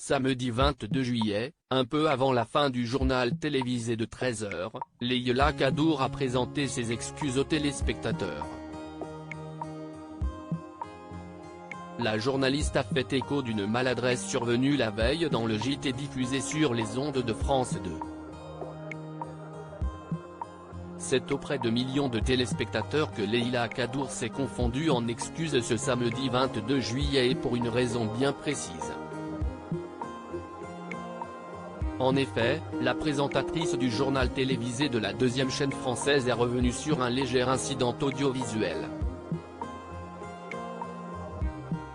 Samedi 22 juillet, un peu avant la fin du journal télévisé de 13h, Leïla Kadour a présenté ses excuses aux téléspectateurs. La journaliste a fait écho d'une maladresse survenue la veille dans le JT diffusé sur les ondes de France 2. C'est auprès de millions de téléspectateurs que Leïla Kadour s'est confondue en excuses ce samedi 22 juillet et pour une raison bien précise. En effet, la présentatrice du journal télévisé de la deuxième chaîne française est revenue sur un léger incident audiovisuel.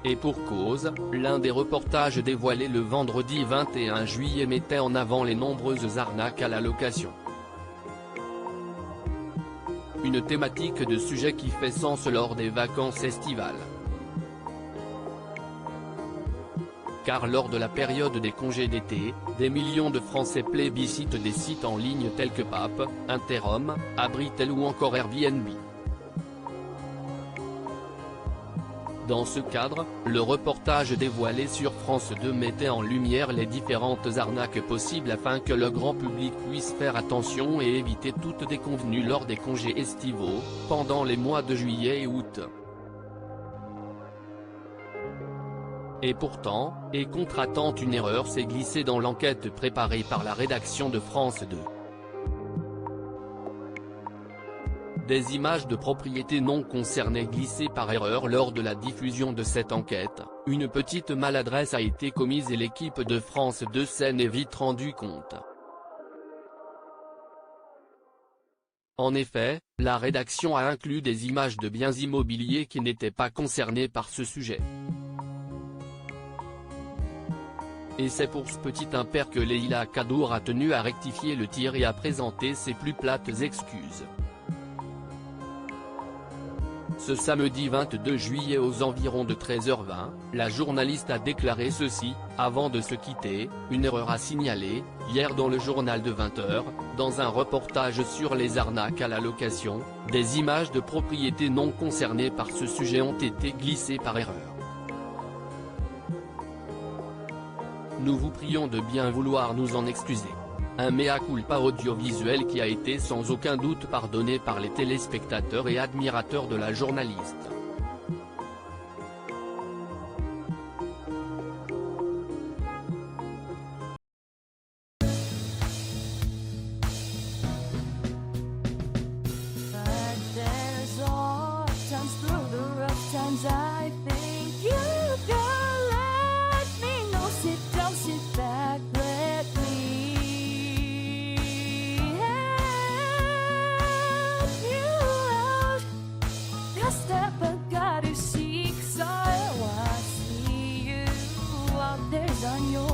Et pour cause, l'un des reportages dévoilés le vendredi 21 juillet mettait en avant les nombreuses arnaques à la location. Une thématique de sujet qui fait sens lors des vacances estivales. Car lors de la période des congés d'été, des millions de Français plébiscitent des sites en ligne tels que Pape, Interhome, Abritel ou encore Airbnb. Dans ce cadre, le reportage dévoilé sur France 2 mettait en lumière les différentes arnaques possibles afin que le grand public puisse faire attention et éviter toute déconvenue lors des congés estivaux, pendant les mois de juillet et août. Et pourtant, et contre-temps une erreur s'est glissée dans l'enquête préparée par la rédaction de France 2. Des images de propriétés non concernées glissées par erreur lors de la diffusion de cette enquête, une petite maladresse a été commise et l'équipe de France 2 s'en est vite rendu compte. En effet, la rédaction a inclus des images de biens immobiliers qui n'étaient pas concernés par ce sujet. Et c'est pour ce petit impair que Leïla Kadour a tenu à rectifier le tir et à présenter ses plus plates excuses. Ce samedi 22 juillet aux environs de 13h20, la journaliste a déclaré ceci, avant de se quitter: une erreur à signaler, hier dans le journal de 20h, dans un reportage sur les arnaques à la location, des images de propriétés non concernées par ce sujet ont été glissées par erreur. Nous vous prions de bien vouloir nous en excuser. Un mea culpa audiovisuel qui a été sans aucun doute pardonné par les téléspectateurs et admirateurs de la journaliste. On your